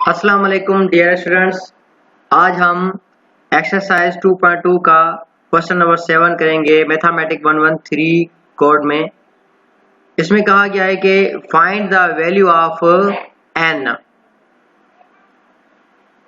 अस्सलाम वालेकुम dear students. आज हम एक्सरसाइज 2.2 का क्वेश्चन नंबर 7 करेंगे मैथमेटिक 113 कोड में। इसमें कहा गया है कि find the value of n।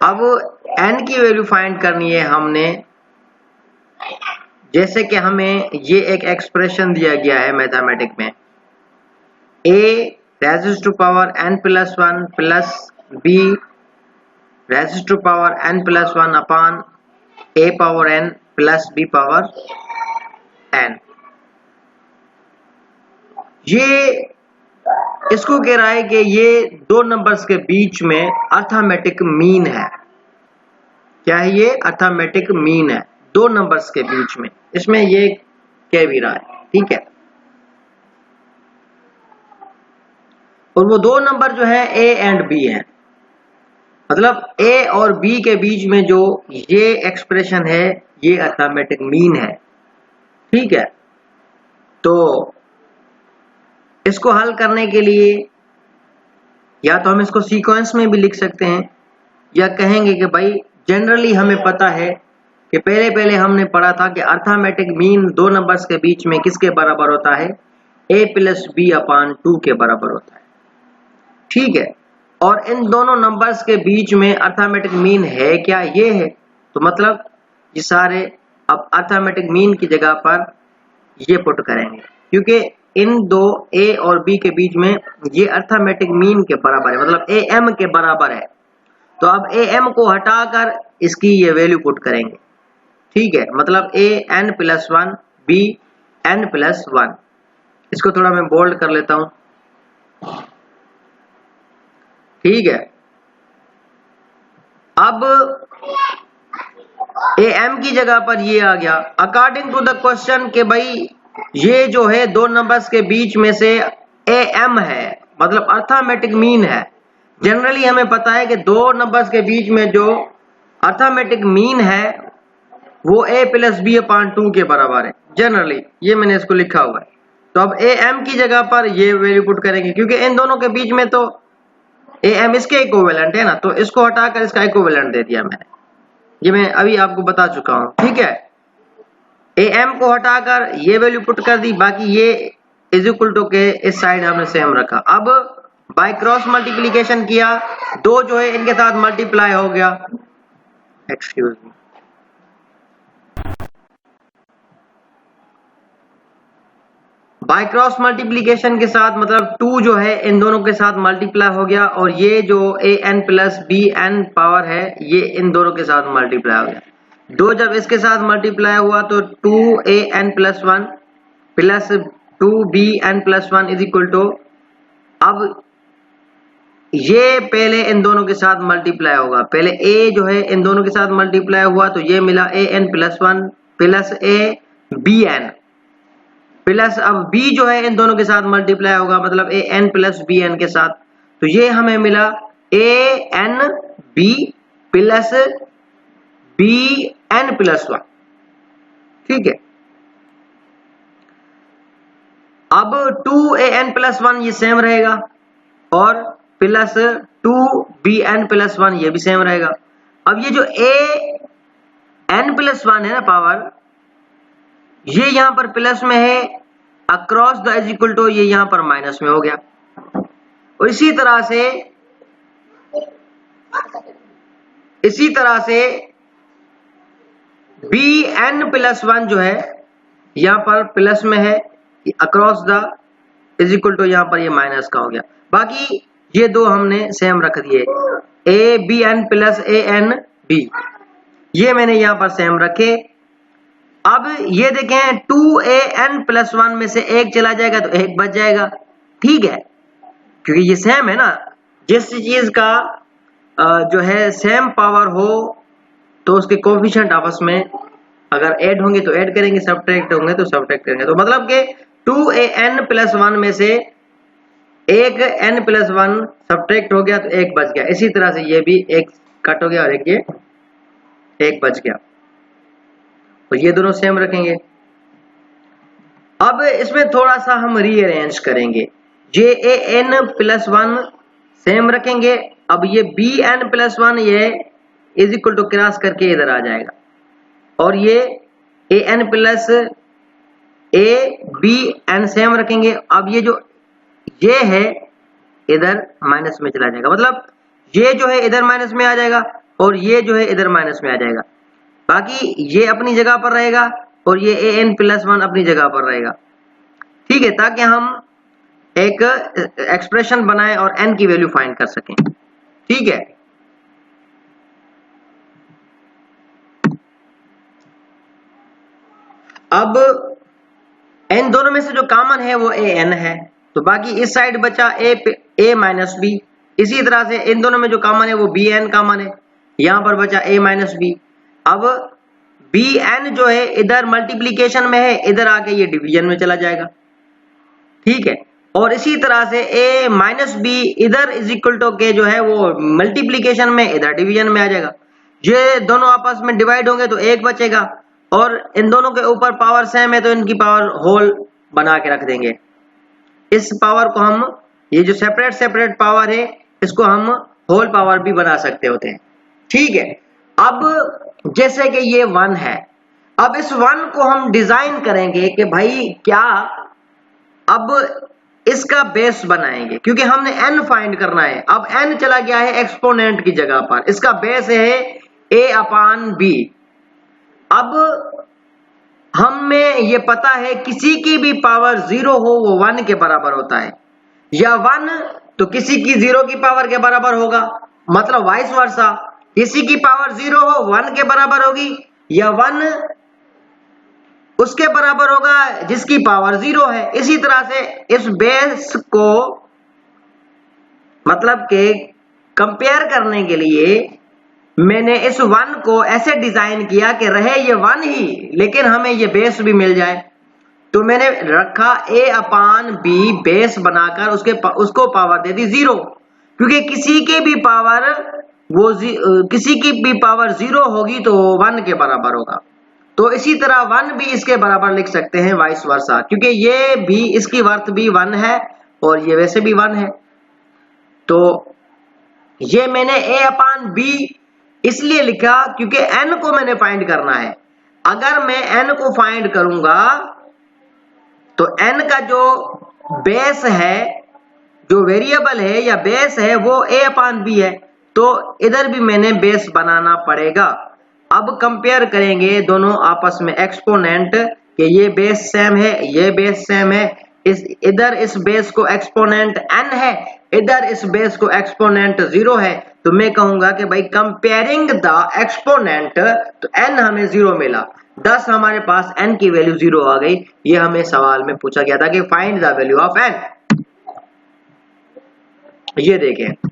अब n की वैल्यू फाइंड करनी है हमने। जैसे कि हमें ये एक एक्सप्रेशन दिया गया है मैथमेटिक में, a raised to power n plus 1 plus b raised to power n plus 1 upon a power n plus b power n। ये इसको कह रहा है कि ये दो नंबर्स के बीच में अर्थमेटिक मीन है। क्या है ये? अर्थमेटिक मीन है दो नंबर्स के बीच में। इसमें ये कह भी रहा है, ठीक है। और वो दो नंबर जो है a एंड b है, मतलब a और b के बीच में जो ये एक्सप्रेशन है ये अर्थमेटिक मीन है, ठीक है। तो इसको हल करने के लिए या तो हम इसको सीक्वेंस में भी लिख सकते हैं, या कहेंगे कि भाई जनरली हमें पता है कि पहले हमने पढ़ा था कि अर्थमेटिक मीन दो नंबर्स के बीच में किसके बराबर होता है? a प्लस बी अपॉन 2 के बराबर होता है, ठीक है। और इन दोनों नंबर्स के बीच में अर्थमेटिक मीन है क्या? ये है। तो मतलब ये सारे अब अर्थमेटिक मीन की जगह पर ये पुट करेंगे, क्योंकि इन दो a और b के बीच में ये अर्थमेटिक मीन के बराबर है, मतलब am के बराबर है। तो अब am को हटाकर इसकी ये वैल्यू पुट करेंगे, ठीक है। मतलब a n plus 1 b n plus 1। इसको थोड़ा मैं बोल्ड कर लेता हूं, ठीक है। अब am की जगह पर ये आ गया अकॉर्डिंग टू द क्वेश्चन के भाई ये जो है दो नंबर्स के बीच में से am है, मतलब अर्थमेटिक मीन है। जनरली हमें पता है कि दो नंबर्स के बीच में जो अर्थमेटिक मीन है वो a प्लस बी अपॉन 2 के बराबर है। जनरली ये मैंने इसको लिखा हुआ है। तो अब am की जगह पर ये वैल्यू पुट करेंगे, क्योंकि इन दोनों के बीच में तो am इसके इक्विवेलेंट है ना, तो इसको हटाकर इसका इक्विवेलेंट दे दिया मैंने। ये मैं अभी आपको बता चुका हूं, ठीक है। am को हटाकर ये वैल्यू पुट कर दी, बाकी ये इज इक्वल टू के इस साइड हमने सेम रखा। अब बाय क्रॉस मल्टीप्लिकेशन किया, दो जो है इनके साथ मल्टीप्लाई हो गया, excuse me. By cross multiplication के साथ मतलब 2 जो है इन दोनों के साथ मल्टीप्लाई हो गया, और ये जो a n plus B N power है ये इन दोनों के साथ मल्टीप्लाई हो गया। दो जब इसके साथ मल्टीप्लाई हुआ तो 2a n plus 1 plus 2b n plus 1 is equal to, अब ये पहले इन दोनों के साथ मल्टीप्लाई होगा। पहले a जो है इन दोनों के साथ मल्टीप्लाई हुआ तो ये मिला a n plus 1 plus a b n plus अब b जो है इन दोनों के साथ मल्टीप्लाई होगा, मतलब a n plus b n के साथ। तो ये हमें मिला a n b plus b n plus 1, ठीक है। अब 2a n प्लस 1 ये सेम रहेगा, और प्लस 2b n प्लस 1 ये भी सेम रहेगा। अब ये जो a n प्लस 1 है ना पावर, ये यहां पर प्लस में है, across the is equal to ये यहां पर माइनस में हो गया। और इसी तरह से bn प्लस 1 जो है यहां पर प्लस में है, across the is equal to यहां पर ये माइनस का हो गया। बाकी ये दो हमने सेम रख दिए, a b n plus a n b, ये मैंने यहां पर सेम रखे। अब ये देखें 2a n प्लस 1 में से एक चला जाएगा तो एक बच जाएगा, ठीक है, क्योंकि ये सेम है ना। जिस चीज का जो है सेम पावर हो तो उसके कोफिशिएंट आपस में अगर ऐड होंगे तो ऐड करेंगे, सब्ट्रैक्ट होंगे तो सब्ट्रैक्ट करेंगे। तो मतलब कि 2a n प्लस 1 में से एक n प्लस 1 सब्ट्रैक्ट हो गया तो एक बच गया। इसी तरह से ये भी एक कट हो गया और एक ये एक बच गया, तो ये दोनों सेम रखेंगे। अब इसमें थोड़ा सा हम रीअरेंज करेंगे, ये a n प्लस 1 सेम रखेंगे अब ये बी एन प्लस वन ये इज इक्वल टू क्रॉस करके इधर आ जाएगा, और ये A N plus A B N same रखेंगे। अब ये जो ये है इधर माइनस में चला जाएगा, मतलब ये जो है इधर माइनस में आ जाएगा और ये जो है इधर माइनस में आ जाएगा। बाकी ये अपनी जगह पर रहेगा और ये ए एन प्लस वन अपनी जगह पर रहेगा। ठीक है, ताकि हम एक एक्सप्रेशन बनाए और एन की वैल्यू फाइंड कर सकें। ठीक है, अब इन दोनों में से जो कॉमन है वो ए एन है, तो बाकी इस साइड बचा ए माइनस बी। इसी तरह से इन दोनों में जो कॉमन है वो बी एन कॉमन है, यहां पर बचा ए माइनस बी। अब बी एन जो है इधर मल्टीप्लीकेशन में है, इधर आके ये डिवीजन में चला जाएगा। ठीक है, और इसी तरह से ए माइनस बी इधर इज इक्वल टू के जो है वो मल्टीप्लीकेशन में, इधर डिवीजन में आ जाएगा। ये दोनों आपस में डिवाइड होंगे तो एक बचेगा, और इन दोनों के ऊपर पावर सेम है तो इनकी पावर होल बना के रख देंगे। इस पावर को हम, ये जो सेपरेट सेपरेट पावर है इसको हम होल पावर भी बना सकते होते हैं। ठीक है, अब जैसे कि ये 1 है, अब इस 1 को हम डिजाइन करेंगे कि भाई क्या अब इसका बेस बनाएंगे, क्योंकि हमने n फाइंड करना है। अब n चला गया है एक्सपोनेंट की जगह पर, इसका बेस है a अपान b। अब हमें ये पता है किसी की भी पावर 0 हो वो 1 के बराबर होता है, या 1 तो किसी की 0 की पावर के बराबर होगा, मतलब वाइस वर्सा। किसी की पावर 0 हो 1 के बराबर होगी, या 1 उसके बराबर होगा जिसकी पावर 0 है। इसी तरह से इस बेस को मतलब के कंपेयर करने के लिए मैंने इस 1 को ऐसे डिजाइन किया कि रहे ये 1 ही, लेकिन हमें ये बेस भी मिल जाए। तो मैंने रखा a अपान बी बेस बनाकर उसको पावर दे दी 0, क्योंकि किसी की भी पावर किसी की भी पावर 0 होगी तो 1 के बराबर होगा। तो इसी तरह 1 भी इसके बराबर लिख सकते हैं, वाइस वर्सा, क्योंकि ये भी इसकी वर्थ भी 1 है और ये वैसे भी 1 है। तो ये मैंने a अपान बी इसलिए लिखा क्योंकि n को मैंने फाइंड करना है। अगर मैं n को फाइंड करूंगा तो n का जो बेस है, जो वेरिएबल है या बेस है वो a अपान बी है, तो इधर भी मैंने बेस बनाना पड़ेगा। अब कंपेयर करेंगे दोनों आपस में एक्सपोनेंट कि ये बेस सेम है, ये बेस सेम है। इधर इस बेस को एक्सपोनेंट n है, इधर इस बेस को एक्सपोनेंट 0 है, तो मैं कहूंगा कि भाई कंपेयरिंग द एक्सपोनेंट, तो n हमें 0 मिला, 10 हमारे पास n की वैल्यू 0 आ गई। ये हमें सवाल में पूछा गया था कि find the value of n। ये देखें,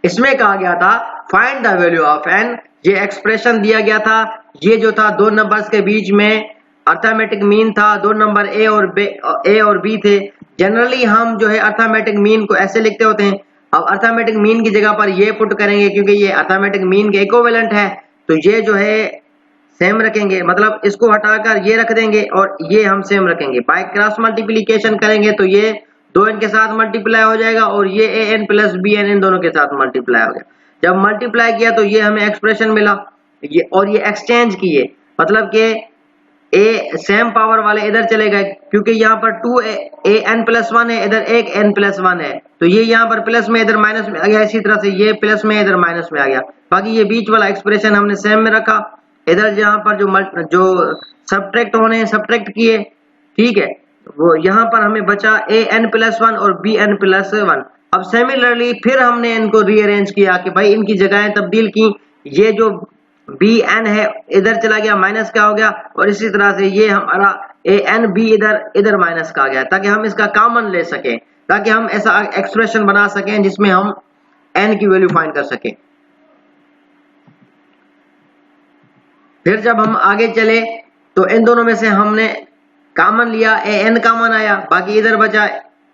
इसमें कहा गया था find the value of n। ये एक्सप्रेशन दिया गया था, ये जो था दो नंबर्स के बीच में अर्थमेटिक मीन था, दो नंबर a और b थे। जनरली हम जो है अर्थमेटिक मीन को ऐसे लिखते होते हैं। अब अर्थमेटिक मीन की जगह पर ये पुट करेंगे क्योंकि ये अर्थमेटिक मीन के इक्विवेलेंट है, तो ये जो है सेम रखेंगे, मतलब इसको हटाकर ये रख देंगे और ये हम सेम रखेंगे। बाय क्रॉस मल्टीप्लीकेशन करेंगे तो ये 2n के साथ मल्टीप्लाई हो जाएगा और ये an प्लस bn इन दोनों के साथ मल्टीप्लाई हो गया। जब मल्टीप्लाई किया तो ये हमें एक्सप्रेशन मिला, ये और ये एक्सचेंज किए, मतलब कि a सेम पावर वाले इधर चले गए, क्योंकि यहाँ पर 2an प्लस 1 है, इधर एक n प्लस 1 है, तो ये यहाँ पर प्लस में इधर माइनस में आ गया। इसी तरह से ये प्लस में इधर माइनस में आ गया। बाकी ये बीच वाला एक्सप्रेशन हमने सेम में रखा, इधर जहाँ पर जो सब्ट्रैक्ट होने हैं सब्ट्रैक्ट किए। ठीक है, वो यहाँ पर हमें बचा an प्लस 1 और bn प्लस 1। अब सिमिलरली फिर हमने इनको रीअरेंज किया कि भाई इनकी जगहें तब्दील की, ये जो bn है इधर चला गया माइनस का हो गया, और इसी तरह से ये हमारा an b इधर माइनस का आ गया, ताकि हम इसका कॉमन ले सकें, ताकि हम ऐसा एक्सप्रेशन बना सकें जिसमें हम n की वैल्यू फाइंड कर सकें। फिर जब हम आगे चले तो इन दोनों में से हमने कॉमन लिया, an कॉमन आया, बाकी इधर बचा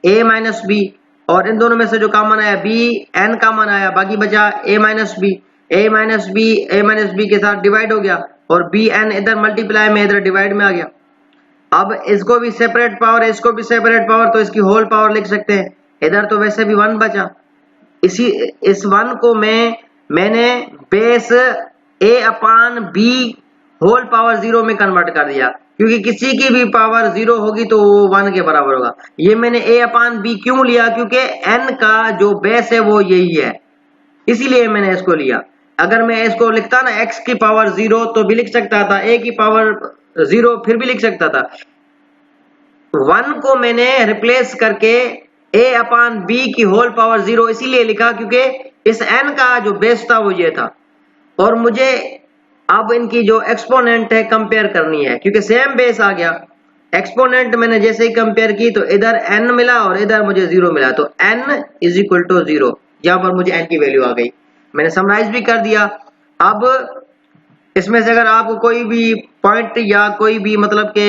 a माइनस बी, और इन दोनों में से जो कॉमन आया bn कॉमन आया, बाकी बचा a माइनस बी। a माइनस बी के साथ डिवाइड हो गया और bn इधर मल्टीप्लाई में इधर डिवाइड में आ गया। अब इसको भी सेपरेट पावर है, इसको भी सेपरेट पावर, तो इसकी होल पावर लिख सकते हैं। इधर तो वैसे भी 1 बचा, इस वन को मैंने base a upon B whole power 0 में कन्वर्ट कर दिया, क्योंकि किसी की भी पावर 0 होगी तो वो 1 के बराबर होगा। ये मैंने a अपान बी क्यों लिया, क्योंकि n का जो बेस है वो यही है, इसीलिए मैंने इसको लिया। अगर मैं इसको लिखता ना x की पावर 0 तो भी लिख सकता था, a की पावर 0 फिर भी लिख सकता था। 1 को मैंने रिप्लेस करके a अपान बी की होल पावर 0 इसीलिए लिखा क्योंकि इस n का जो बेस था वो ये था, और मुझे अब इनकी जो एक्सपोनेंट है कंपेयर करनी है, क्योंकि सेम बेस आ गया। एक्सपोनेंट मैंने जैसे ही कंपेयर की तो इधर n मिला और इधर मुझे 0 मिला, तो n इज इक्वल टू 0, यहाँ पर मुझे n की वैल्यू आ गई। मैंने समराइज भी कर दिया। अब इसमें से अगर आपको कोई भी पॉइंट या कोई भी मतलब के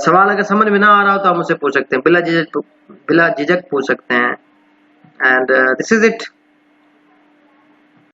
सवाल अगर समझ में ना आ रहा हो तो आप मुझसे पूछ सकते हैं, बिला झिझक पूछ सकते हैं। And this is it.